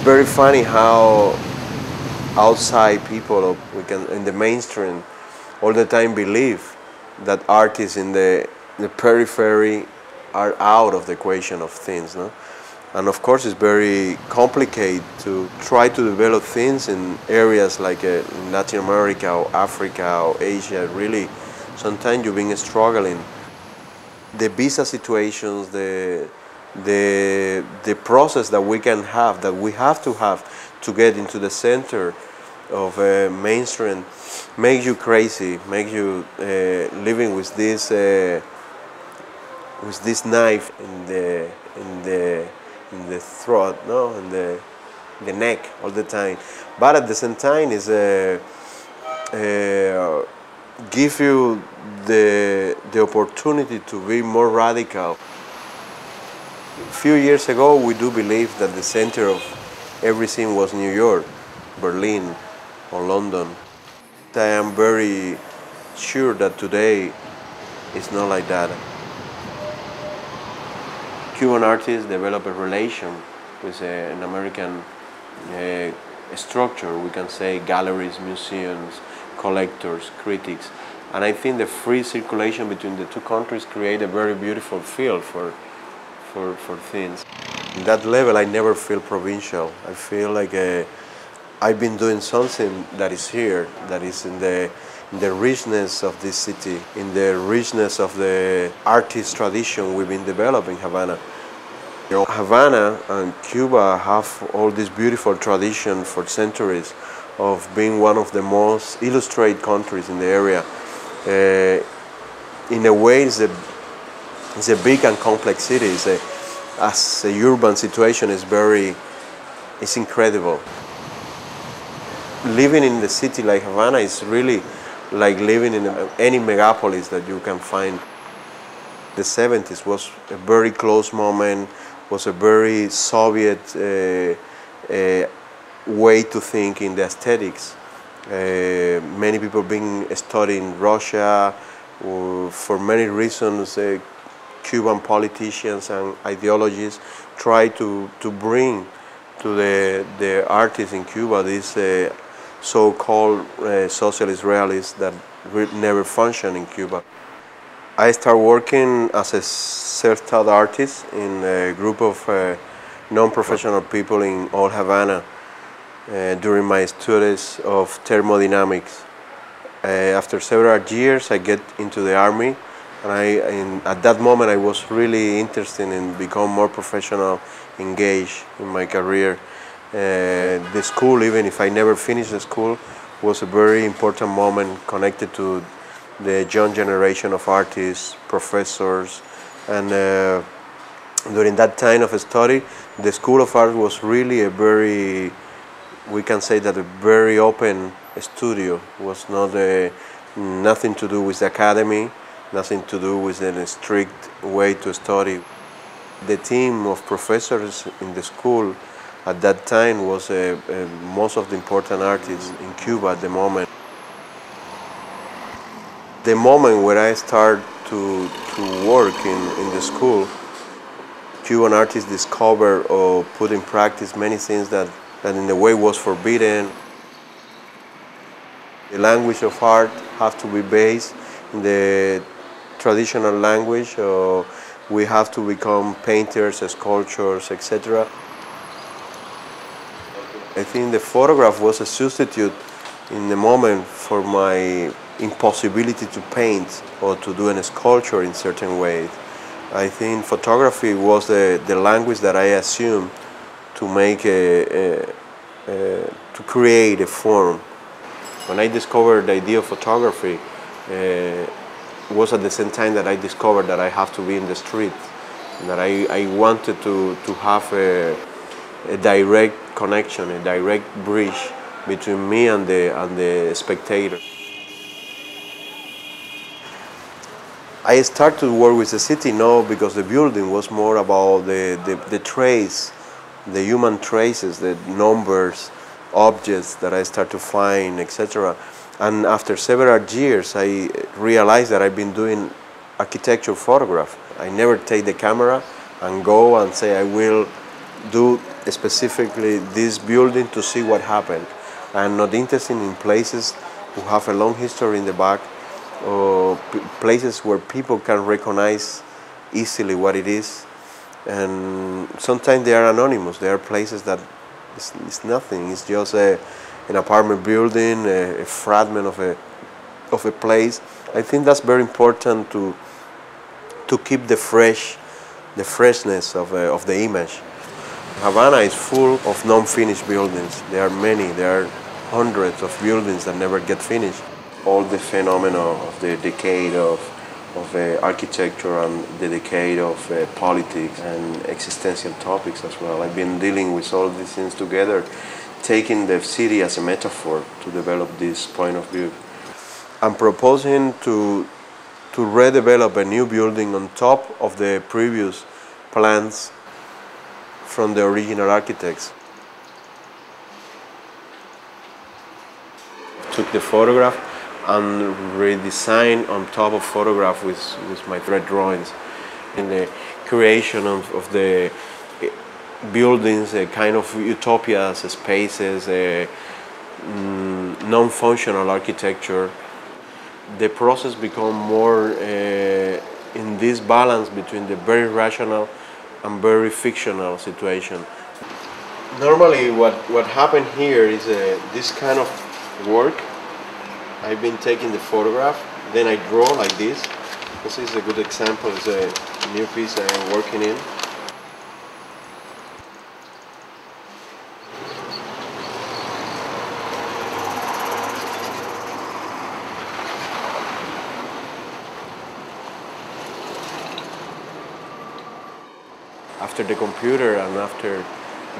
very funny how outside people, or in the mainstream, all the time believe that artists in the periphery are out of the equation of things, no? And of course, it's very complicated to try to develop things in areas like Latin America or Africa or Asia. Really, sometimes you've been struggling. The visa situations, the process that we can have, that we have to get into the center of mainstream, makes you crazy, makes you living with this knife in the throat, no, in the neck all the time. But at the same time, is give you the opportunity to be more radical. A few years ago, we do believe that the center of everything was New York, Berlin, or London. I am very sure that today it's not like that. Cuban artists develop a relation with an American structure, we can say galleries, museums, collectors, critics. And I think the free circulation between the two countries create a very beautiful field for things. In that level, I never feel provincial. I feel like I've been doing something that is here, that is in the richness of this city, in the richness of the artist tradition we've been developing in Havana. You know, Havana and Cuba have all this beautiful tradition for centuries of being one of the most illustrated countries in the area. In a way, it's a big and complex city. As a urban situation is it's incredible. Living in the city like Havana is really like living in any megapolis that you can find. The 70s was a very close moment, was a very Soviet way to think in the aesthetics. Many people been studying Russia for many reasons. Cuban politicians and ideologies try to bring to the artists in Cuba this so-called socialist realists that never function in Cuba. I started working as a self-taught artist in a group of non-professional people in old Havana during my studies of thermodynamics. After several years, I get into the army, and at that moment I was really interested in becoming more professional, engaged in my career. The school, even if I never finished the school, was a very important moment connected to the young generation of artists, professors, and during that time of study, the School of Art was really a very, we can say that a very open studio. It was not nothing to do with the academy, nothing to do with a strict way to study. The team of professors in the school at that time was most of the important artists in Cuba at the moment. The moment where I started to work in the school, Cuban artists discovered or put in practice many things that in a way was forbidden. The language of art has to be based in the traditional language, or we have to become painters, sculptors, etc. I think the photograph was a substitute in the moment for my impossibility to paint or to do a sculpture in certain ways. I think photography was the language that I assumed to make to create a form. When I discovered the idea of photography, it was at the same time that I discovered that I have to be in the street, that I wanted to have a direct connection, a direct bridge between me and the spectator. I started to work with the city now because the building was more about the trace, the human traces, the numbers, objects that I start to find, etc. And after several years, I realized that I've been doing architecture photograph. I never take the camera and go and say I will do specifically this building to see what happened. I'm not interested in places who have a long history in the back, or places where people can recognize easily what it is. And sometimes they are anonymous. There are places that it's nothing. It's just an apartment building, a fragment of a place. I think that's very important to keep the freshness of the image. Havana is full of non-finished buildings. There are many. There are hundreds of buildings that never get finished. All the phenomena of the decade of architecture and the decade of politics and existential topics as well. I've been dealing with all these things together, taking the city as a metaphor to develop this point of view. I'm proposing to redevelop a new building on top of the previous plans from the original architects. Took the photograph and redesigned on top of photograph with my thread drawings. In the creation of the buildings, a kind of utopias, spaces, non-functional architecture. The process become more in this balance between the very rational and very fictional situation. Normally what happened here is this kind of work. I've been taking the photograph, then I draw like this. This is a good example. It's a new piece I am working in. After the computer and after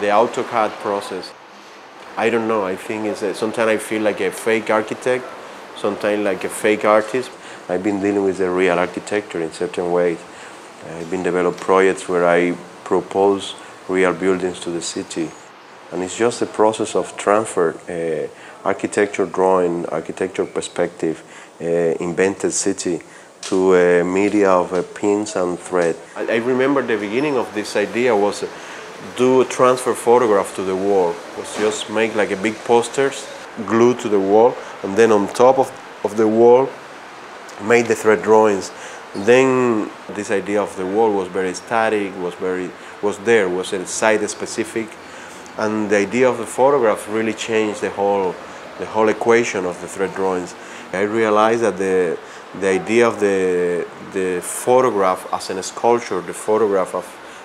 the AutoCAD process, I don't know, I think it's sometimes I feel like a fake architect, sometimes like a fake artist. I've been dealing with the real architecture in certain ways. I've been developing projects where I propose real buildings to the city. And it's just a process of transfer, architecture drawing, architecture perspective, invented city, to a media of pins and thread. I remember the beginning of this idea was do a transfer photograph to the wall. It was just make like a big posters, glued to the wall, and then on top of the wall, made the thread drawings. Then this idea of the wall was very static, was site specific, and the idea of the photograph really changed the whole equation of the thread drawings. I realized that the idea of the photograph as a sculpture, the photograph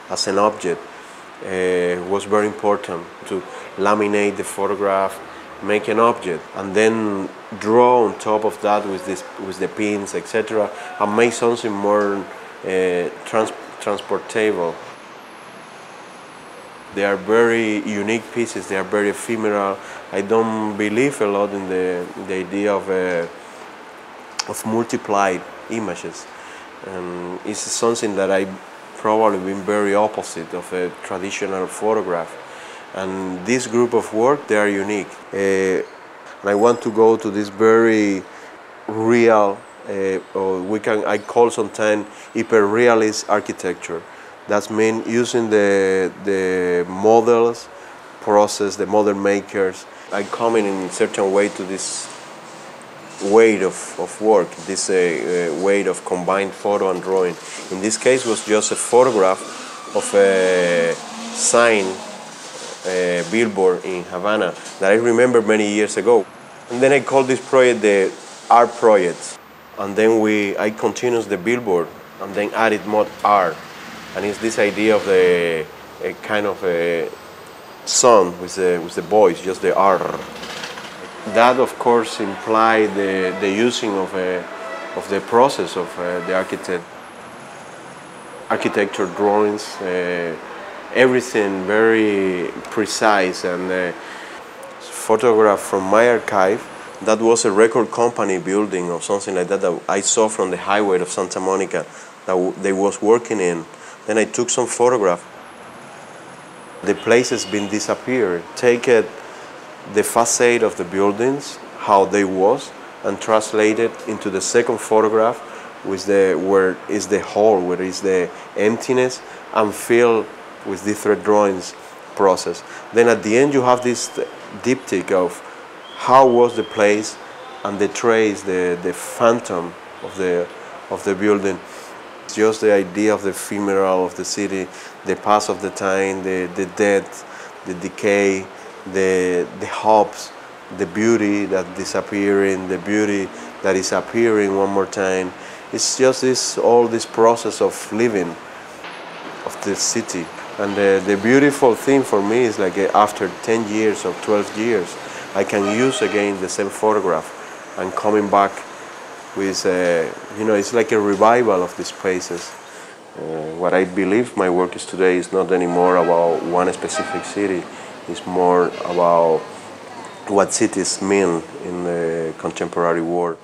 as an object, was very important. To laminate the photograph, make an object, and then draw on top of that with the pins, etc., and make something more transportable. They are very unique pieces. They are very ephemeral. I don't believe a lot in the idea of multiplied images. It's something that I've probably been very opposite of a traditional photograph. And this group of work, they are unique. And I want to go to this very real, or I call sometimes hyper-realist architecture. That means using the models process, the model makers. I come in a certain way to this weight of work, this weight of combined photo and drawing. In this case was just a photograph of a sign, billboard in Havana that I remember many years ago. And then I called this project the art project. And then I continued the billboard and then added more art. And it's this idea of a kind of a song with the voice, just the art. That, of course, implied the using of the process of the architecture drawings, everything very precise. And photograph from my archive, that was a record company building or something like that I saw from the highway of Santa Monica that they was working in. Then I took some photograph. The place has been disappeared. Take it, the facade of the buildings, how they was, and translate it into the second photograph, where is the hole, where is the emptiness, and fill with different drawings, process. Then at the end you have this diptych of how was the place and the trace, the phantom of the building. It's just the idea of the ephemeral of the city, the pass of the time, the death, the decay, the hopes, the beauty that disappearing, the beauty that is appearing one more time. It's just all this process of living of the city. And the beautiful thing for me is like after 10 years or 12 years, I can use again the same photograph and coming back with, it's like a revival of these places. What I believe my work is today is not anymore about one specific city. It's more about what cities mean in the contemporary world.